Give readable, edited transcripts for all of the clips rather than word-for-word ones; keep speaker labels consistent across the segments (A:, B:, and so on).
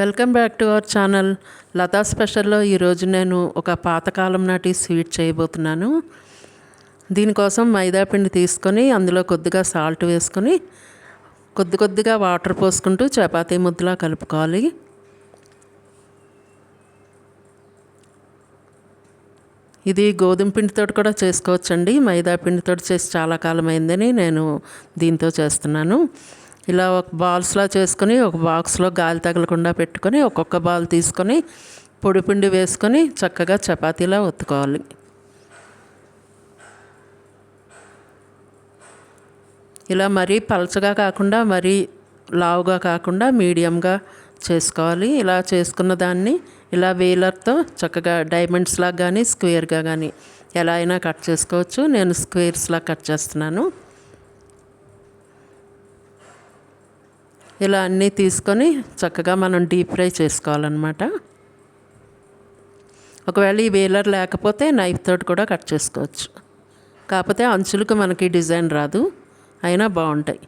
A: Welcome back to our channel Latha స్పెషల్లో ఈరోజు నేను ఒక పాతకాలం నాటి స్వీట్ చేయబోతున్నాను. దీనికోసం మైదా పిండి తీసుకొని అందులో కొద్దిగా సాల్ట్ వేసుకొని కొద్దిగా వాటర్ పోసుకుంటూ చపాతీ ముద్దలా కలుపుకోవాలి. ఇది గోధుమ పిండితో కూడా చేసుకోవచ్చండి. మైదా పిండితో చేసి చాలా కాలం అయిందని నేను దీంతో చేస్తున్నాను. ఇలా ఒక బాల్స్లా చేసుకొని ఒక బాక్స్లో గాలి తగలకుండా పెట్టుకొని ఒక్కొక్క బాల్ తీసుకొని పొడిపిండి వేసుకొని చక్కగా చపాతీలా ఒత్తుకోవాలి. ఇలా మరీ పలచగా కాకుండా మరీ లావుగా కాకుండా మీడియంగా చేసుకోవాలి. ఇలా చేసుకున్న దాన్ని ఇలా వేలర్తో చక్కగా డైమండ్స్లా కానీ స్క్వేర్గా కానీ ఎలా అయినా కట్ చేసుకోవచ్చు. నేను స్క్వేర్స్లా కట్ చేస్తున్నాను. ఇలా అన్నీ తీసుకొని చక్కగా మనం డీప్ ఫ్రై చేసుకోవాలన్నమాట. ఒకవేళ ఈ వేలర్ లేకపోతే నైఫ్ తోటి కూడా కట్ చేసుకోవచ్చు. కాకపోతే అంచులకు మనకి డిజైన్ రాదు, అయినా బాగుంటాయి.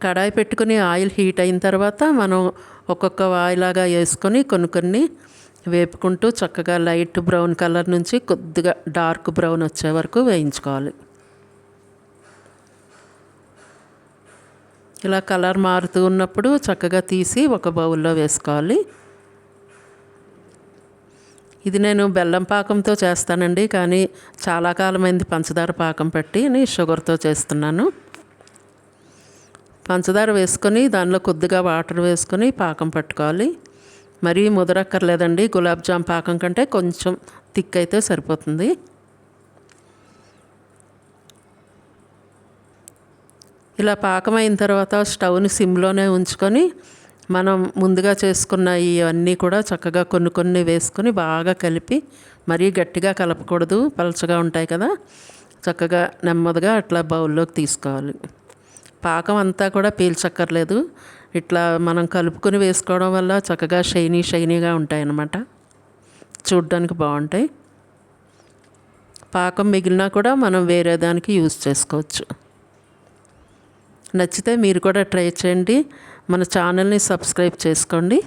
A: కడాయి పెట్టుకుని ఆయిల్ హీట్ అయిన తర్వాత మనం ఒక్కొక్క వాయిలాగా వేసుకొని కొన్ని వేపుకుంటూ చక్కగా లైట్ బ్రౌన్ కలర్ నుంచి కొద్దిగా డార్క్ బ్రౌన్ వచ్చే వరకు వేయించుకోవాలి. ఇలా కలర్ మారుతూ ఉన్నప్పుడు చక్కగా తీసి ఒక బౌల్లో వేసుకోవాలి. ఇది నేను బెల్లం పాకంతో చేస్తానండి, కానీ చాలా కాలమైంది పంచదార పాకం పెట్టి షుగర్తో చేస్తున్నాను. పంచదార వేసుకొని దానిలో కొద్దిగా వాటర్ వేసుకొని పాకం పట్టుకోవాలి. మరీ ముదరక్కర్లేదండి, గులాబ్ జామ్ పాకం కంటే కొంచెం థిక్ అయితే సరిపోతుంది. ఇలా పాకం అయిన తర్వాత స్టవ్ని సిమ్లోనే ఉంచుకొని మనం ముందుగా చేసుకున్న ఇవన్నీ కూడా చక్కగా కొన్ని వేసుకొని బాగా కలిపి, మరీ గట్టిగా కలపకూడదు, పలచగా ఉంటాయి కదా, చక్కగా నెమ్మదిగా అట్లా బౌల్లోకి తీసుకోవాలి. పాకం అంతా కూడా పీల్చక్కర్లేదు, ఇట్లా మనం కలుపుకొని వేసుకోవడం వల్ల చక్కగా షైనీగా ఉంటాయి అన్నమాట, చూడ్డానికి బాగుంటాయి. పాకం మిగిలినా కూడా మనం వేరే దానికి యూజ్ చేసుకోవచ్చు. నచ్చితే మీరు కూడా ట్రై చేయండి. మన ఛానల్ని సబ్స్క్రైబ్ చేసుకోండి.